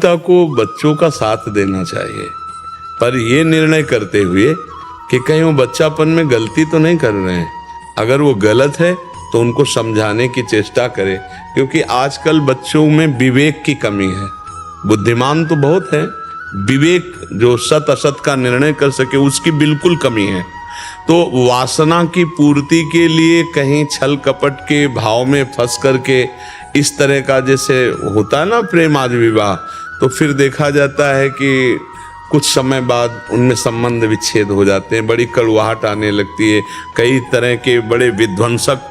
पिता को बच्चों का साथ देना चाहिए, पर यह निर्णय करते हुए कि कहीं वो बच्चापन में गलती तो नहीं कर रहे हैं। अगर वो गलत है तो उनको समझाने की चेष्टा करें, क्योंकि आजकल बच्चों में विवेक की कमी है। बुद्धिमान तो बहुत है, विवेक जो सत असत का निर्णय कर सके उसकी बिल्कुल कमी है। तो वासना की पूर्ति के लिए कहीं छल कपट के भाव में फंस करके इस तरह का जैसे होता है ना प्रेम आदि विवाह, तो फिर देखा जाता है कि कुछ समय बाद उनमें संबंध विच्छेद हो जाते हैं, बड़ी कड़वाहट आने लगती है। कई तरह के बड़े विध्वंसक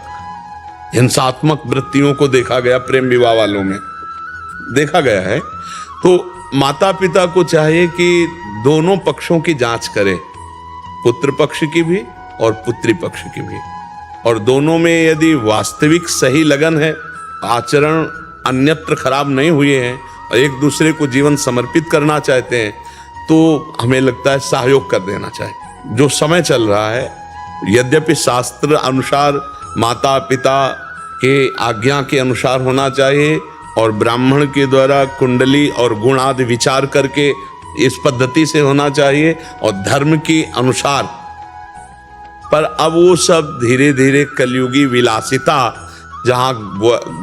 हिंसात्मक वृत्तियों को देखा गया, प्रेम विवाह वालों में देखा गया है। तो माता पिता को चाहिए कि दोनों पक्षों की जांच करें, पुत्र पक्ष की भी और पुत्री पक्ष की भी, और दोनों में यदि वास्तविक सही लगन है, आचरण अन्यत्र खराब नहीं हुए हैं और एक दूसरे को जीवन समर्पित करना चाहते हैं, तो हमें लगता है सहयोग कर देना चाहिए। जो समय चल रहा है, यद्यपि शास्त्र अनुसार माता पिता के आज्ञा के अनुसार होना चाहिए और ब्राह्मण के द्वारा कुंडली और गुण आदि विचार करके इस पद्धति से होना चाहिए और धर्म के अनुसार, पर अब वो सब धीरे धीरे कलयुगी विलासिता, जहाँ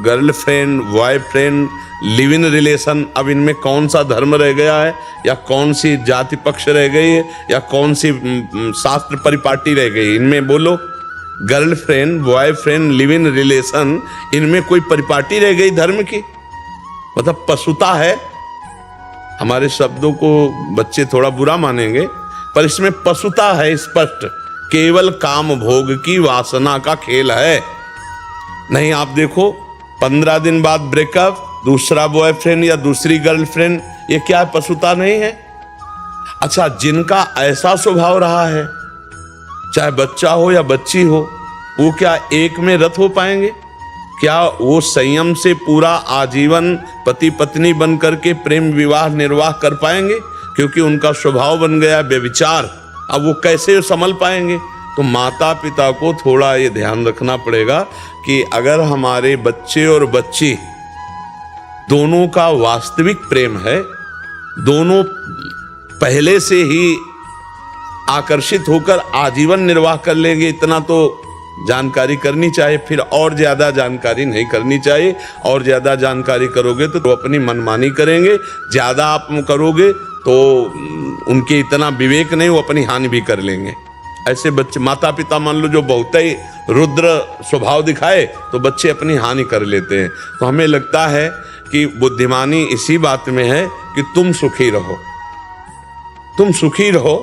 girlfriend boyfriend live in relation, अब इनमें कौन सा धर्म रह गया है या कौन सी जाति पक्ष रह गई है या कौन सी शास्त्र परिपाटी रह गई, इनमें बोलो। Girlfriend boyfriend live in relation, इनमें कोई परिपाटी रह गई धर्म की? मतलब पशुता है। हमारे शब्दों को बच्चे थोड़ा बुरा मानेंगे, पर इसमें पशुता है स्पष्ट। केवल काम भोग की वासना का खेल है। नहीं, आप देखो 15 दिन बाद ब्रेकअप, दूसरा बॉयफ्रेंड या दूसरी गर्लफ्रेंड, ये क्या पशुता नहीं है? अच्छा, जिनका ऐसा स्वभाव रहा है, चाहे बच्चा हो या बच्ची हो, वो क्या एक में रत हो पाएंगे? क्या वो संयम से पूरा आजीवन पति पत्नी बन करके प्रेम विवाह निर्वाह कर पाएंगे? क्योंकि उनका स्वभाव बन गया व्यभिचार। अब वो कैसे संभल पाएंगे? तो माता पिता को थोड़ा ये ध्यान रखना पड़ेगा कि अगर हमारे बच्चे और बच्ची दोनों का वास्तविक प्रेम है, दोनों पहले से ही आकर्षित होकर आजीवन निर्वाह कर लेंगे, इतना तो जानकारी करनी चाहिए। फिर और ज्यादा जानकारी नहीं करनी चाहिए। और ज्यादा जानकारी करोगे तो अपनी मनमानी करेंगे, ज्यादा आप करोगे तो उनके इतना विवेक नहीं, वो अपनी हानि भी कर लेंगे। ऐसे बच्चे, माता पिता मान लो जो बहुत ही रुद्र स्वभाव दिखाए, तो बच्चे अपनी हानि कर लेते हैं। तो हमें लगता है कि बुद्धिमानी इसी बात में है कि तुम सुखी रहो, तुम सुखी रहो।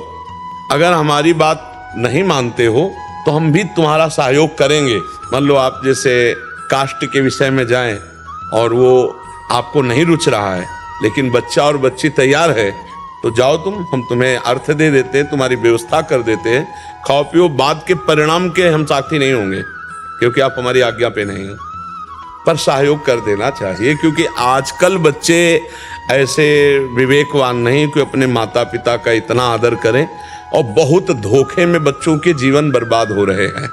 अगर हमारी बात नहीं मानते हो तो हम भी तुम्हारा सहयोग करेंगे। मान लो आप जैसे कास्ट के विषय में जाएं और वो आपको नहीं रुच रहा है, लेकिन बच्चा और बच्ची तैयार है, तो जाओ तुम, हम तुम्हें अर्थ दे देते हैं, तुम्हारी व्यवस्था कर देते हैं, खाओ पियो। बाद के परिणाम के हम साथी नहीं होंगे क्योंकि आप हमारी आज्ञा पे नहीं हो, पर सहयोग कर देना चाहिए। क्योंकि आजकल बच्चे ऐसे विवेकवान नहीं कि अपने माता पिता का इतना आदर करें, और बहुत धोखे में बच्चों के जीवन बर्बाद हो रहे हैं,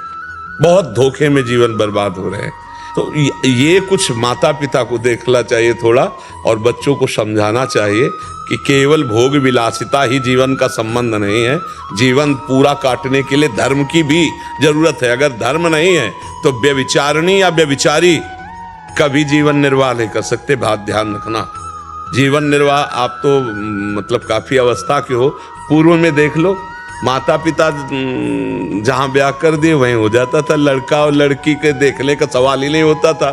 बहुत धोखे में जीवन बर्बाद हो रहे हैं। तो ये कुछ माता पिता को देखना चाहिए थोड़ा, और बच्चों को समझाना चाहिए कि केवल भोग विलासिता ही जीवन का संबंध नहीं है। जीवन पूरा काटने के लिए धर्म की भी जरूरत है। अगर धर्म नहीं है तो व्यभिचारिणी या व्यभिचारी कभी जीवन निर्वाह नहीं कर सकते। बात ध्यान रखना। जीवन निर्वाह आप तो मतलब काफी अवस्था के हो, पूर्व में देख लो, माता पिता जहां ब्याह कर दिए वहीं हो जाता था। लड़का और लड़की के देखने का सवाल ही नहीं होता था।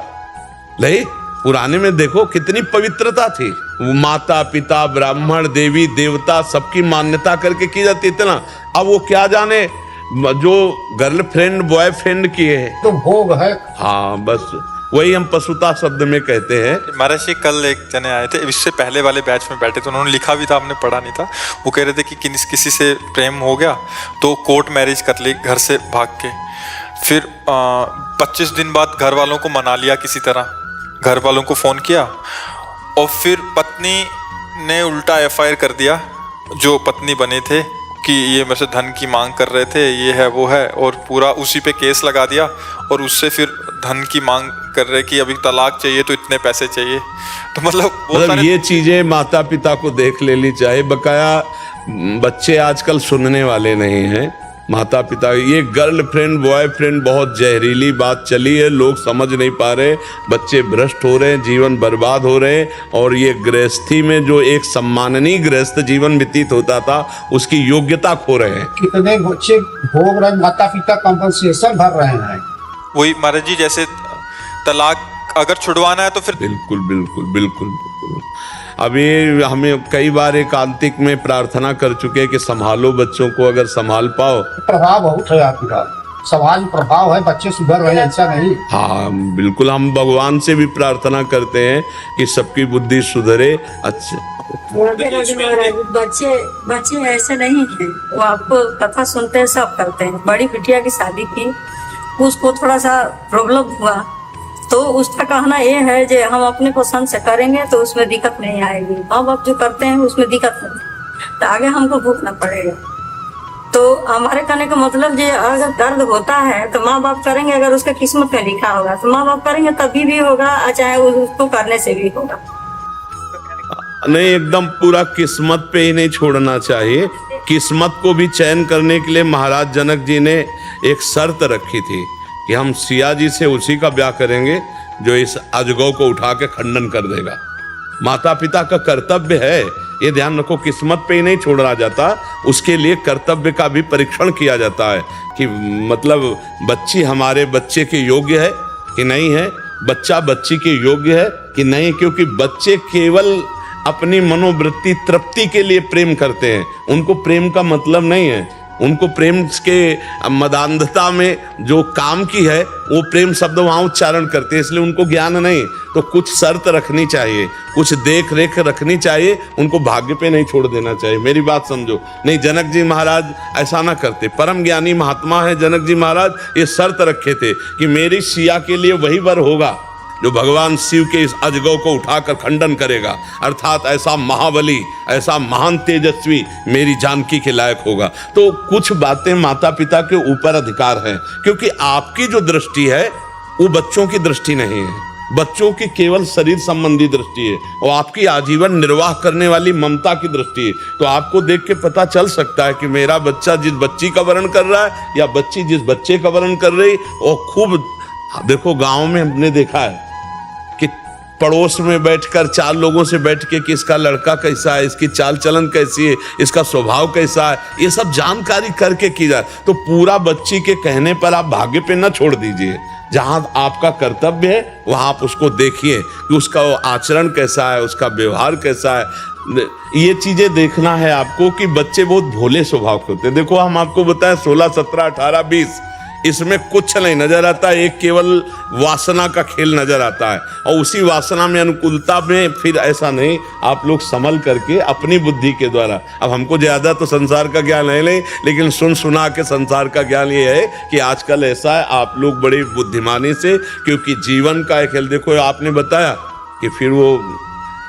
नहीं, पुराने में देखो कितनी पवित्रता थी। वो माता पिता ब्राह्मण देवी देवता सबकी मान्यता करके की जाती। इतना अब वो क्या जाने जो गर्लफ्रेंड बॉयफ्रेंड की है तो भोग है। हाँ, बस वही हम पशुता शब्द में कहते हैं। महाराज जी कल एक जने आए थे, इससे पहले वाले बैच में बैठे थे, उन्होंने लिखा भी था, आपने पढ़ा नहीं था। वो कह रहे थे कि किसी से प्रेम हो गया तो कोर्ट मैरिज कर ली घर से भाग के, फिर 25 दिन बाद घर वालों को मना लिया किसी तरह, घर वालों को फ़ोन किया, और फिर पत्नी ने उल्टा FIR कर दिया जो पत्नी बने थे कि ये मेरे से धन की मांग कर रहे थे, ये है वो है, और पूरा उसी पे केस लगा दिया और उससे फिर धन की मांग कर रहे कि अभी तलाक चाहिए तो इतने पैसे चाहिए। तो मतलब ये चीजें माता पिता को देख लेनी चाहिए। बकाया बच्चे आजकल सुनने वाले नहीं हैं। माता पिता, ये गर्लफ्रेंड बॉयफ्रेंड बहुत जहरीली बात चली है, लोग समझ नहीं पा रहे, बच्चे भ्रष्ट हो रहे हैं, जीवन बर्बाद हो रहे हैं। और ये गृहस्थी में जो एक सम्माननीय गृहस्थ जीवन व्यतीत होता था, उसकी योग्यता खो रहे हैं। कितने बच्चे भोग रहे, माता पिता कंपनसेशन भर रहे हैं। वही महाराज जी, जैसे तलाक अगर छुड़वाना है तो फिर बिल्कुल बिल्कुल बिल्कुल बिल्कुल। अभी हमें कई बार एकांतिक में प्रार्थना कर चुके हैं कि संभालो बच्चों को, अगर संभाल पाओ। प्रभाव बहुत है आपका, समाज प्रभाव है, बच्चे सुधर रहे हैं, ऐसा नहीं। हाँ बिल्कुल, हम भगवान से भी प्रार्थना करते हैं कि सबकी बुद्धि सुधरे। अच्छा बच्चे बच्चे ऐसे नहीं हैं, वो आपको कथा सुनते हैं, सब करते हैं। बड़ी बिटिया की शादी की, उसको थोड़ा सा प्रॉब्लम हुआ तो उसका कहना ये है कि हम अपने पसंद से करेंगे तो उसमें दिक्कत नहीं आएगी, माँ बाप जो करते हैं उसमें दिक्कत नहीं, तो आगे हमको भुगतना पड़ेगा। तो हमारे कहने का मतलब ये, अगर दर्द होता है तो माँ बाप करेंगे, अगर उसका किस्मत में लिखा होगा तो माँ बाप करेंगे, तभी भी होगा, चाहे उसको करने से भी होगा। नहीं, एकदम पूरा किस्मत पे ही नहीं छोड़ना चाहिए। किस्मत को भी चयन करने के लिए महाराज जनक जी ने एक शर्त रखी थी कि हम सिया जी से उसी का ब्याह करेंगे जो इस अजगौ को उठा के खंडन कर देगा। माता पिता का कर्तव्य है, ये ध्यान रखो, किस्मत पे ही नहीं छोड़ा जाता, उसके लिए कर्तव्य का भी परीक्षण किया जाता है कि मतलब बच्ची हमारे बच्चे के योग्य है कि नहीं है, बच्चा बच्ची के योग्य है कि नहीं। क्योंकि बच्चे केवल अपनी मनोवृत्ति तृप्ति के लिए प्रेम करते हैं, उनको प्रेम का मतलब नहीं है। उनको प्रेम के मदान्धता में जो काम की है वो प्रेम शब्द वहाँ उच्चारण करते हैं, इसलिए उनको ज्ञान नहीं। तो कुछ शर्त रखनी चाहिए, कुछ देख रेख रखनी चाहिए, उनको भाग्य पे नहीं छोड़ देना चाहिए। मेरी बात समझो। नहीं, जनक जी महाराज ऐसा ना करते, परम ज्ञानी महात्मा है जनक जी महाराज, ये शर्त रखे थे कि मेरी सिया के लिए वही वर होगा जो भगवान शिव के इस अजगौ को उठाकर खंडन करेगा, अर्थात ऐसा महाबली, ऐसा महान तेजस्वी मेरी जानकी के लायक होगा। तो कुछ बातें माता पिता के ऊपर अधिकार है, क्योंकि आपकी जो दृष्टि है वो बच्चों की दृष्टि नहीं है, बच्चों की केवल शरीर संबंधी दृष्टि है, और आपकी आजीवन निर्वाह करने वाली ममता की दृष्टि है। तो आपको देख के पता चल सकता है कि मेरा बच्चा जिस बच्ची का वर्ण कर रहा है या बच्ची जिस बच्चे का वर्ण कर रही, और खूब देखो गाँव में हमने देखा है कि पड़ोस में बैठकर चार लोगों से बैठ के कि इसका लड़का कैसा है, इसकी चाल चलन कैसी है, इसका स्वभाव कैसा है, ये सब जानकारी करके की जाए। तो पूरा बच्ची के कहने पर आप भाग्य पे न छोड़ दीजिए, जहां आपका कर्तव्य है वहां आप उसको देखिए कि उसका आचरण कैसा है, उसका व्यवहार कैसा है। ये चीजें देखना है आपको कि बच्चे बहुत भोले स्वभाव के होते हैं। देखो हम आपको बताएं 16, 17, 18, 20 इसमें कुछ नहीं नजर आता, एक केवल वासना का खेल नजर आता है, और उसी वासना में अनुकूलता में फिर ऐसा नहीं, आप लोग संभल करके अपनी बुद्धि के द्वारा। अब हमको ज्यादा तो संसार का ज्ञान है नहीं, लेकिन सुन सुना के संसार का ज्ञान ये है कि आजकल ऐसा है, आप लोग बड़ी बुद्धिमानी से, क्योंकि जीवन का एक खेल, देखो आपने बताया कि फिर वो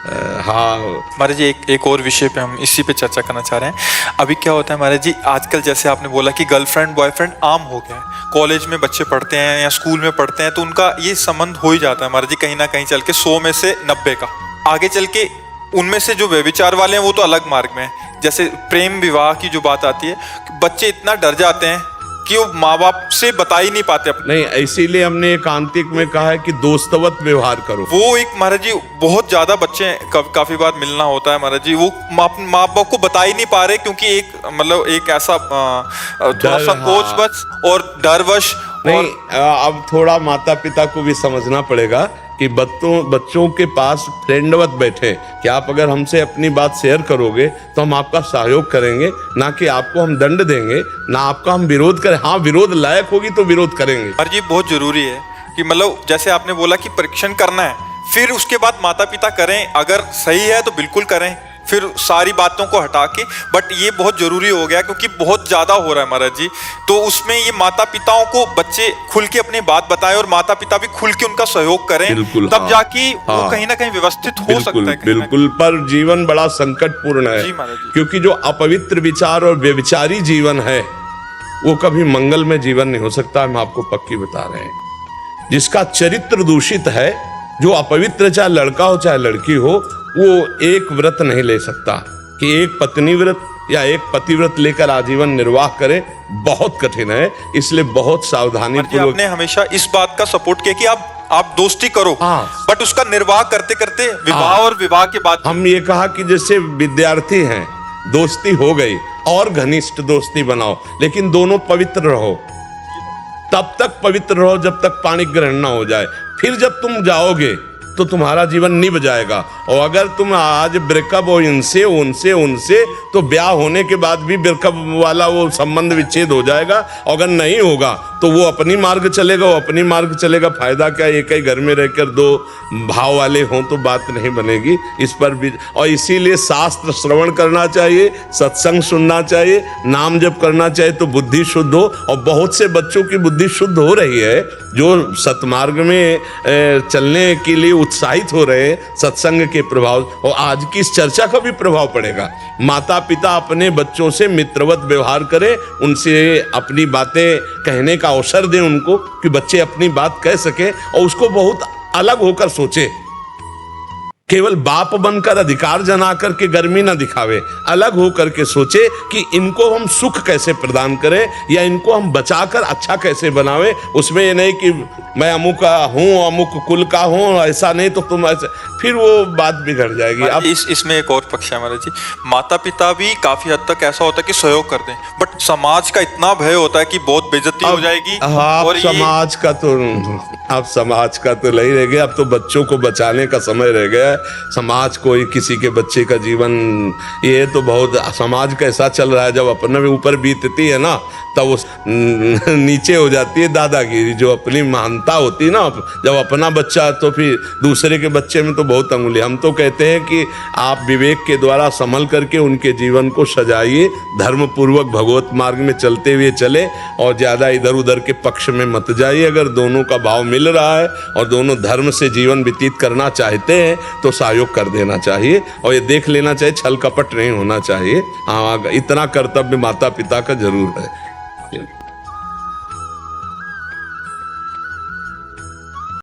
हाँ महाराज जी, एक और विषय पे हम इसी पे चर्चा करना चाह रहे हैं। अभी क्या होता है महाराज जी, आजकल जैसे आपने बोला कि गर्लफ्रेंड बॉयफ्रेंड आम हो गया है, कॉलेज में बच्चे पढ़ते हैं या स्कूल में पढ़ते हैं तो उनका ये संबंध हो ही जाता है महाराज जी, कहीं ना कहीं चल के 100 में से 90 का। आगे चल के उनमें से जो व्यभिचार वाले हैं वो तो अलग मार्ग में है। जैसे प्रेम विवाह की जो बात आती है, बच्चे इतना डर जाते हैं कि वो माँ बाप से बता ही नहीं पाते अपने। नहीं, इसीलिए हमने एकांतिक में कहा है कि दोस्तवत व्यवहार करो। वो एक महाराज जी बहुत ज्यादा बच्चे काफी बार मिलना होता है महाराज जी, वो माँ बाप को बता ही नहीं पा रहे, क्योंकि एक मतलब एक ऐसा थोड़ा संकोच बस और डरवश। नहीं, अब थोड़ा माता पिता को भी समझना पड़ेगा कि बच्चों के पास फ्रेंडवत बैठे कि आप अगर हमसे अपनी बात शेयर करोगे तो हम आपका सहयोग करेंगे, ना कि आपको हम दंड देंगे, ना आपका हम विरोध करें। हाँ, विरोध लायक होगी तो विरोध करेंगे। और ये बहुत जरूरी है कि मतलब जैसे आपने बोला कि परीक्षण करना है, फिर उसके बाद माता पिता करें, अगर सही है तो बिल्कुल करें, फिर सारी बातों को हटा के, बट ये बहुत जरूरी हो गया क्योंकि बहुत ज्यादा हो रहा है महाराज जी। तो उसमें ये माता पिताओं को बच्चे खुल के अपनी बात बताएं और माता पिता भी खुल के उनका सहयोग करें, बिल्कुल, तब हाँ, जाके वो हाँ, कहीं ना कहीं व्यवस्थित हो बिल्कुल सकता है कहीं ना कहीं। बिल्कुल। पर जीवन बड़ा संकटपूर्ण है, जी महाराज जी। क्योंकि जो अपवित्र विचार और व्यभिचारी जीवन है वो कभी मंगलमय जीवन नहीं हो सकता। हम आपको पक्की बता रहे हैं। जिसका चरित्र दूषित है, जो अपवित्र, चाहे लड़का हो चाहे लड़की हो, वो एक व्रत नहीं ले सकता कि एक पत्नी व्रत या एक पतिव्रत लेकर आजीवन निर्वाह करे। बहुत कठिन है, इसलिए बहुत सावधानी पूर्वक। आपने हमेशा इस बात का सपोर्ट किया कि आप दोस्ती करो, हाँ। बट उसका निर्वाह करते करते विवाह और विवाह के बाद हम ये कहा कि जैसे विद्यार्थी हैं, दोस्ती हो गई और घनिष्ठ दोस्ती बनाओ, लेकिन दोनों पवित्र रहो। तब तक पवित्र रहो जब तक पाणी ग्रहण ना हो जाए। फिर जब तुम जाओगे तो तुम्हारा जीवन निभ जाएगा। और अगर तुम आज ब्रेकअप हो इनसे उनसे उनसे, तो ब्याह होने के बाद भी ब्रेकअप वाला वो संबंध विच्छेद हो जाएगा। अगर नहीं होगा तो वो अपनी मार्ग चलेगा, वो अपनी मार्ग चलेगा। फायदा क्या, एक ही घर में रहकर दो भाव वाले हों तो बात नहीं बनेगी। इस पर भी, और इसीलिए शास्त्र श्रवण करना चाहिए, सत्संग सुनना चाहिए, नाम जप करना चाहिए तो बुद्धि शुद्ध हो। और बहुत से बच्चों की बुद्धि शुद्ध हो रही है जो सतमार्ग में चलने के लिए उत्साहित हो रहे हैं सत्संग के प्रभाव। और आज की इस चर्चा का भी प्रभाव पड़ेगा। माता पिता अपने बच्चों से मित्रवत व्यवहार करें, उनसे अपनी बातें कहने का अवसर दें उनको, कि बच्चे अपनी बात कह सके और उसको बहुत अलग होकर सोचे। केवल बाप बनकर अधिकार जना करके गर्मी ना दिखावे, अलग होकर के सोचे कि इनको हम सुख कैसे प्रदान करें या इनको हम बचाकर अच्छा कैसे बनावे। उसमें ये नहीं कि मैं अमुक का हूँ, अमुक कुल का हूँ, ऐसा नहीं तो तुम ऐसे, फिर वो बात बिगड़ जाएगी। अब इसमें एक और पक्ष है महाराज जी, माता पिता भी काफी हद तक ऐसा होता है कि सहयोग कर दें, बट समाज का इतना भय होता है कि बहुत बेइज्जती हो जाएगी। और समाज का तो अब समाज का तो नहीं रह गया, अब तो बच्चों को बचाने का समय रह गया है। समाज को, किसी के बच्चे का जीवन, ये तो बहुत समाज कैसा चल रहा है। जब अपने ऊपर बीतती है ना, तब वो नीचे हो जाती है दादागिरी, जो अपनी महानता होती है ना। जब अपना बच्चा, तो फिर दूसरे के बच्चे में तो बहुत अंगुली। हम तो कहते हैं कि आप विवेक के द्वारा संभल करके उनके जीवन को सजाइए, धर्म पूर्वक भगवत मार्ग में चलते हुए चले और ज्यादा इधर उधर के पक्ष में मत जाइए। अगर दोनों का भाव मिल रहा है और दोनों धर्म से जीवन व्यतीत करना चाहते हैं तो सहयोग कर देना चाहिए। और ये देख लेना चाहिए, छल कपट नहीं होना चाहिए। हाँ, इतना कर्तव्य माता पिता का जरूर है।